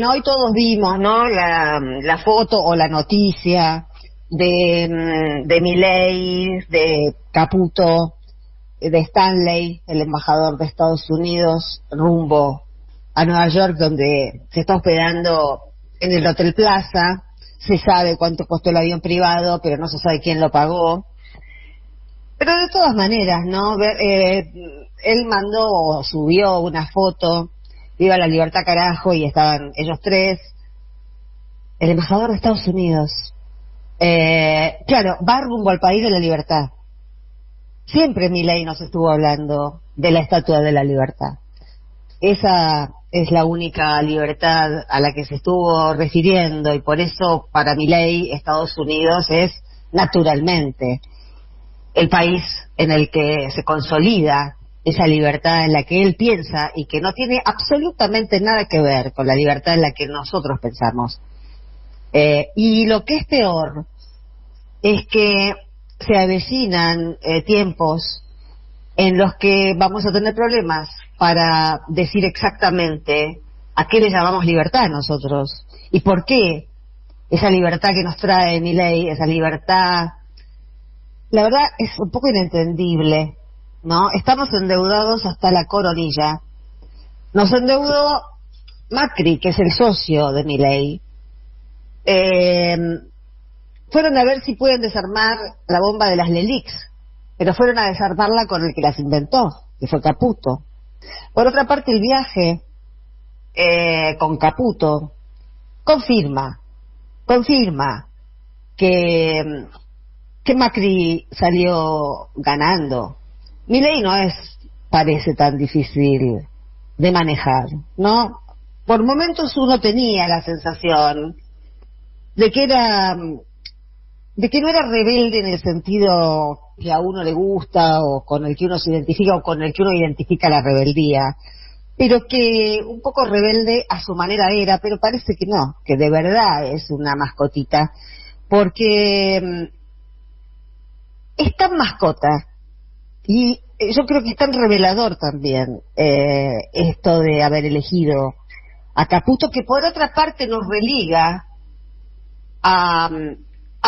No, hoy todos vimos, ¿no? La foto o la noticia de Milei, de Caputo, de Stanley, el embajador de Estados Unidos, rumbo a Nueva York, donde se está hospedando en el Hotel Plaza. Se sabe cuánto costó el avión privado, pero no se sabe quién lo pagó. Pero de todas maneras, ¿no? Él mandó o subió una foto, Viva la Libertad carajo, y estaban ellos tres, el embajador de Estados Unidos. Claro, va rumbo al país de la libertad. Siempre Milei nos estuvo hablando de la Estatua de la Libertad. Esa es la única libertad a la que se estuvo refiriendo, y por eso para Milei Estados Unidos es naturalmente el país en el que se consolida esa libertad en la que él piensa y que no tiene absolutamente nada que ver con la libertad en la que nosotros pensamos. Y lo que es peor es que se avecinan tiempos en los que vamos a tener problemas para decir exactamente a qué le llamamos libertad nosotros y por qué esa libertad que nos trae Milei, esa libertad, la verdad es un poco inentendible, ¿no? Estamos endeudados hasta la coronilla. Nos endeudó Macri, que es el socio de Milei. Fueron a ver si pueden desarmar la bomba de las LELIX, pero fueron a desarmarla con el que las inventó, que fue Caputo. Por otra parte, el viaje con Caputo confirma que Macri salió ganando. Milei no parece tan difícil de manejar, ¿no? Por momentos uno tenía la sensación de que no era rebelde en el sentido que a uno le gusta o con el que uno se identifica o con el que uno identifica la rebeldía, pero que un poco rebelde a su manera era, pero parece que no, que de verdad es una mascotita, porque es tan mascota, y yo creo que es tan revelador también esto de haber elegido a Caputo, que por otra parte nos religa a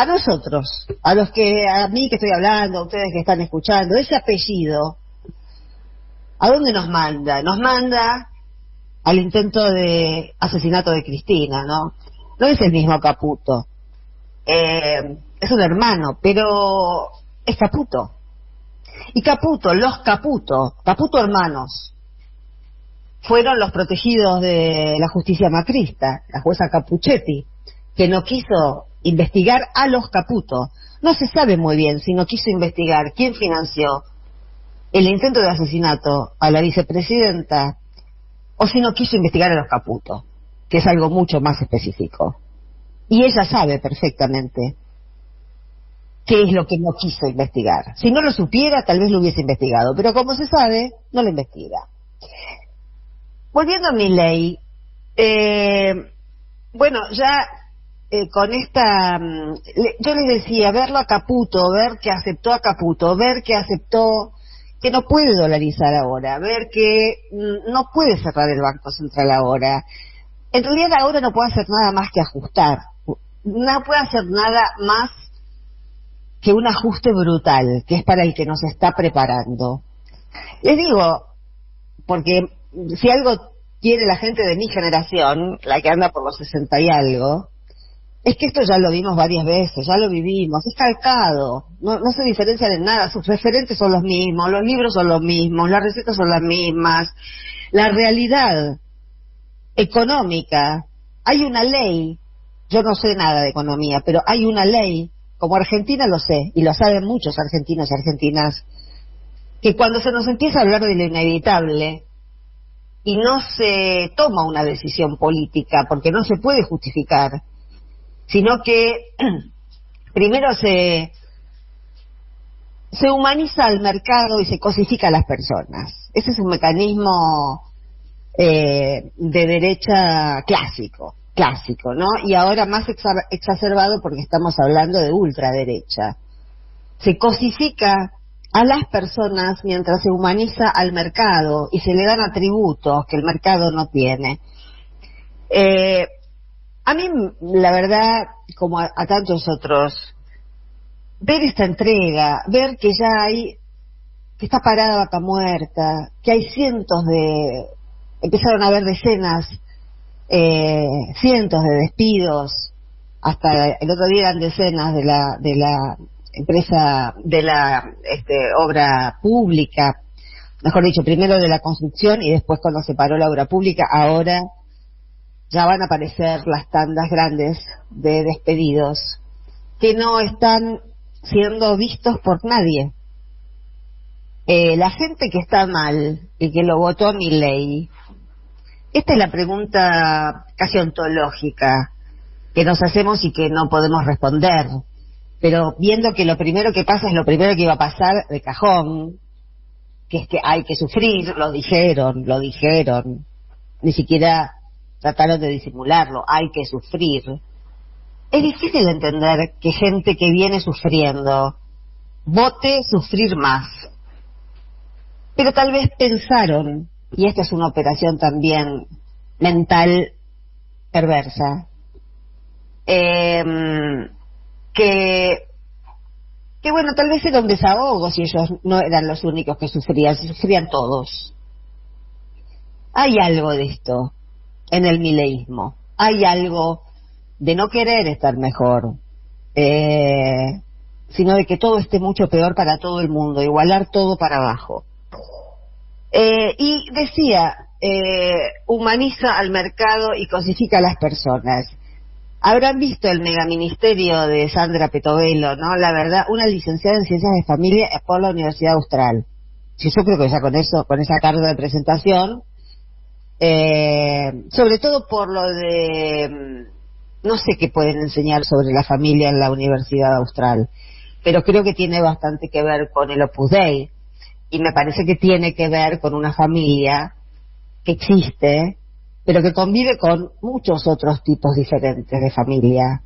nosotros, a mí que estoy hablando, a ustedes que están escuchando. Ese apellido, ¿a dónde nos manda? Nos manda al intento de asesinato de Cristina, ¿no? No es el mismo Caputo, es un hermano, pero es Caputo. Y Caputo hermanos, fueron los protegidos de la justicia macrista, la jueza Capuchetti, que no quiso investigar a los Caputo. No se sabe muy bien si no quiso investigar quién financió el intento de asesinato a la vicepresidenta o si no quiso investigar a los Caputo, que es algo mucho más específico. Y ella sabe perfectamente qué es lo que no quiso investigar. Si no lo supiera, tal vez lo hubiese investigado, pero como se sabe, no lo investiga. Volviendo a Milei, bueno, ya con esta, yo les decía, verlo a Caputo, ver que aceptó a Caputo, ver que aceptó que no puede dolarizar ahora, ver que no puede cerrar el Banco Central ahora. En realidad ahora no puede hacer nada más que ajustar, no puede hacer nada más que un ajuste brutal, que es para el que nos está preparando. Les digo, porque si algo tiene la gente de mi generación, la que anda por los 60 y algo, es que esto ya lo vimos varias veces, ya lo vivimos, es calcado, no se diferencian en nada, sus referentes son los mismos, los libros son los mismos, las recetas son las mismas, la realidad económica, hay una ley, yo no sé nada de economía, pero hay una ley, como Argentina lo sé, y lo saben muchos argentinos y argentinas, que cuando se nos empieza a hablar de lo inevitable y no se toma una decisión política, porque no se puede justificar, sino que primero se humaniza al mercado y se cosifica a las personas. Ese es un mecanismo de derecha clásico, ¿no? Y ahora más exacerbado porque estamos hablando de ultraderecha. Se cosifica a las personas mientras se humaniza al mercado y se le dan atributos que el mercado no tiene. A mí, la verdad, como a tantos otros, ver esta entrega, ver que ya hay, que está parada Vaca Muerta, que hay empezaron a haber decenas, cientos de despidos, hasta el otro día eran decenas de la empresa, de la obra pública, mejor dicho, primero de la construcción y después cuando se paró la obra pública, ahora ya van a aparecer las tandas grandes de despedidos que no están siendo vistos por nadie. La gente que está mal y que lo votó a Milei, esta es la pregunta casi ontológica que nos hacemos y que no podemos responder, pero viendo que lo primero que pasa es lo primero que iba a pasar de cajón, que es que hay que sufrir, lo dijeron, ni siquiera trataron de disimularlo, hay que sufrir. Es difícil entender que gente que viene sufriendo vote sufrir más, pero tal vez pensaron, y esta es una operación también mental perversa, que bueno, tal vez era un desahogo si ellos no eran los únicos que sufrían todos. Hay algo de esto en el mileísmo, hay algo de no querer estar mejor, sino de que todo esté mucho peor para todo el mundo, igualar todo para abajo. Y decía, humaniza al mercado y cosifica a las personas. Habrán visto el megaministerio de Sandra Petovelo, ¿no? La verdad, una licenciada en Ciencias de Familia por la Universidad Austral. Sí, yo creo que ya con eso, con esa carta de presentación, sobre todo por lo de, no sé qué pueden enseñar sobre la familia en la Universidad Austral, pero creo que tiene bastante que ver con el Opus Dei, y me parece que tiene que ver con una familia que existe, pero que convive con muchos otros tipos diferentes de familia.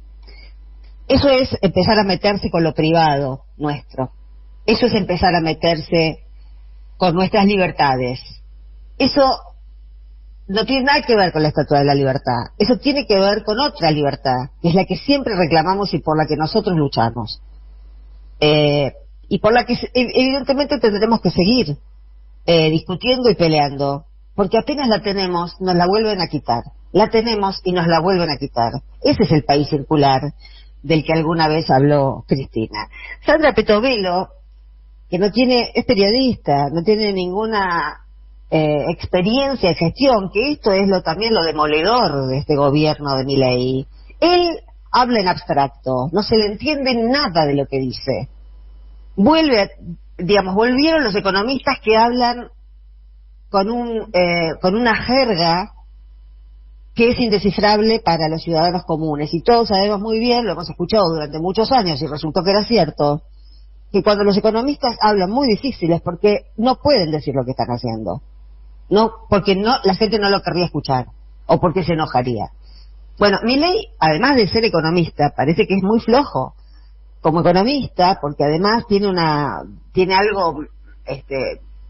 Eso es empezar a meterse con lo privado nuestro. Eso es empezar a meterse con nuestras libertades. Eso no tiene nada que ver con la Estatua de la Libertad. Eso tiene que ver con otra libertad, que es la que siempre reclamamos y por la que nosotros luchamos. Y por la que evidentemente tendremos que seguir discutiendo y peleando, porque apenas la tenemos, nos la vuelven a quitar. La tenemos y nos la vuelven a quitar. Ese es el país circular del que alguna vez habló Cristina. Sandra Petovelo, que es periodista, no tiene ninguna experiencia de gestión, que esto es también lo demoledor de este gobierno de Milei. Él habla en abstracto, no se le entiende nada de lo que dice. Volvieron los economistas que hablan con una jerga que es indescifrable para los ciudadanos comunes, y todos sabemos muy bien, lo hemos escuchado durante muchos años y resultó que era cierto, que cuando los economistas hablan muy difíciles porque no pueden decir lo que están haciendo, porque la gente no lo querría escuchar o porque se enojaría. Bueno, Milei, además de ser economista, parece que es muy flojo como economista, porque además tiene algo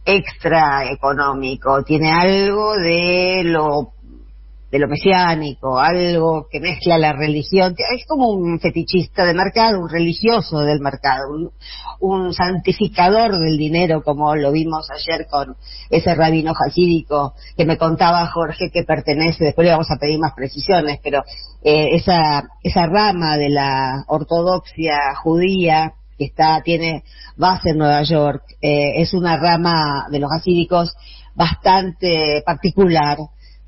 extra económico, tiene algo de lo mesiánico, algo que mezcla la religión, es como un fetichista de mercado, un religioso del mercado, un santificador del dinero, como lo vimos ayer con ese rabino jasídico que me contaba Jorge que pertenece, después le vamos a pedir más precisiones, pero esa rama de la ortodoxia judía que tiene base en Nueva York, es una rama de los hasídicos bastante particular,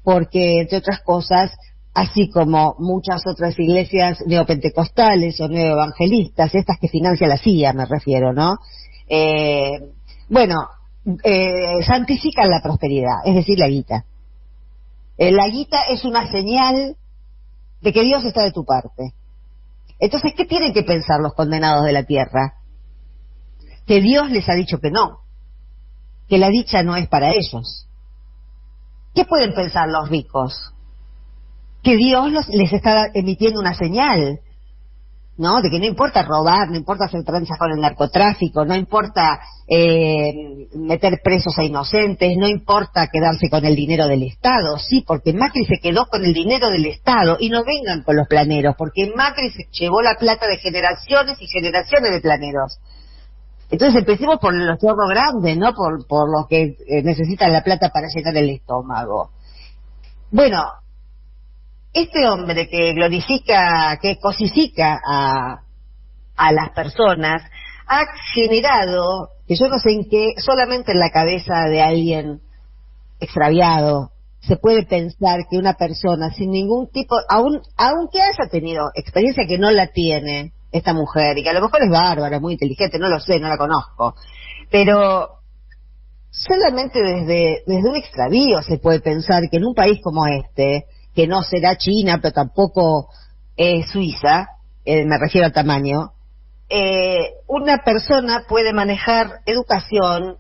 porque entre otras cosas, así como muchas otras iglesias neopentecostales o neoevangelistas, estas que financia la CIA me refiero, ¿no? Santifican la prosperidad, es decir, la guita. La guita es una señal de que Dios está de tu parte. Entonces, ¿qué tienen que pensar los condenados de la tierra? Que Dios les ha dicho que no, que la dicha no es para ellos. ¿Qué pueden pensar los ricos? Que Dios les está emitiendo una señal, ¿no? De que no importa robar, no importa hacer tranzas con el narcotráfico, no importa meter presos a inocentes, no importa quedarse con el dinero del Estado, sí, porque Macri se quedó con el dinero del Estado, y no vengan con los planeros, porque Macri se llevó la plata de generaciones y generaciones de planeros. Entonces empecemos por los chorros grandes, no por los que necesitan la plata para llenar el estómago. Bueno, este hombre que glorifica, que cosifica a las personas, ha generado, que yo no sé en qué, solamente en la cabeza de alguien extraviado, se puede pensar que una persona sin ningún tipo, aunque haya tenido experiencia que no la tiene esta mujer, y que a lo mejor es bárbara, muy inteligente, no lo sé, no la conozco, pero solamente desde un extravío se puede pensar que en un país como este, que no será China, pero tampoco Suiza, me refiero al tamaño, una persona puede manejar educación,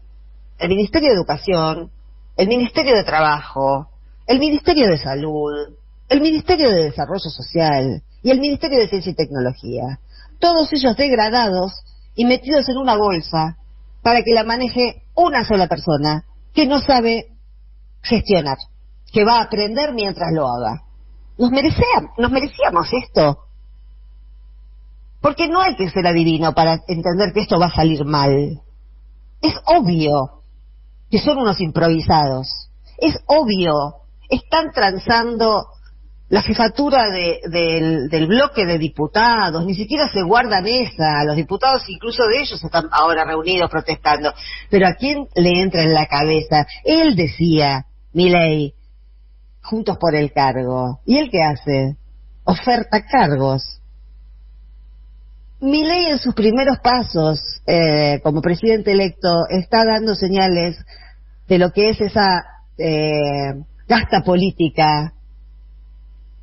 el Ministerio de Educación, el Ministerio de Trabajo, el Ministerio de Salud, el Ministerio de Desarrollo Social y el Ministerio de Ciencia y Tecnología. Todos ellos degradados y metidos en una bolsa para que la maneje una sola persona que no sabe gestionar, que va a aprender mientras lo haga. Nos merecíamos esto. Porque no hay que ser adivino para entender que esto va a salir mal. Es obvio que son unos improvisados. Es obvio. Están transando la jefatura del bloque de diputados. Ni siquiera se guardan esa. Los diputados, incluso de ellos, están ahora reunidos protestando. Pero ¿a quién le entra en la cabeza? Él decía, Milei, Juntos por el Cargo. ¿Y él qué hace? Oferta cargos. Milei en sus primeros pasos como presidente electo está dando señales de lo que es esa casta política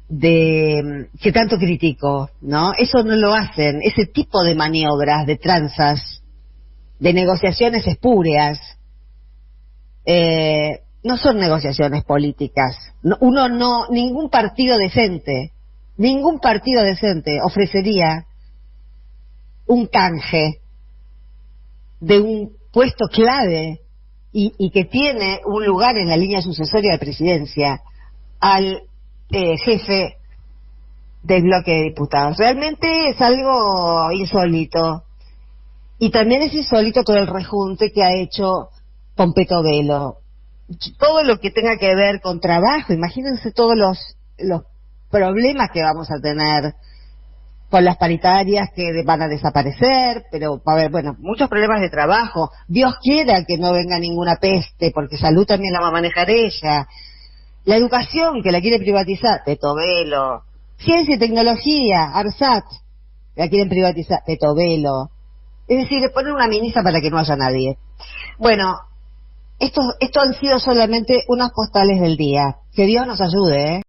que tanto critico, ¿no? Eso no lo hacen, ese tipo de maniobras, de tranzas, de negociaciones espúreas, no son negociaciones políticas. Ningún partido decente ofrecería un canje de un puesto clave y que tiene un lugar en la línea sucesoria de presidencia al jefe del bloque de diputados. Realmente es algo insólito. Y también es insólito todo el rejunte que ha hecho con Petovelo. Todo lo que tenga que ver con trabajo, imagínense todos los problemas que vamos a tener con las paritarias que van a desaparecer, pero va a haber, bueno, muchos problemas de trabajo. Dios quiera que no venga ninguna peste, porque salud también la va a manejar ella. La educación, que la quiere privatizar, Petovelo. Ciencia y tecnología, ARSAT, la quieren privatizar, Petovelo. Es decir, le ponen una ministra para que no haya nadie. Bueno, esto han sido solamente unas postales del día. Que Dios nos ayude, ¿eh?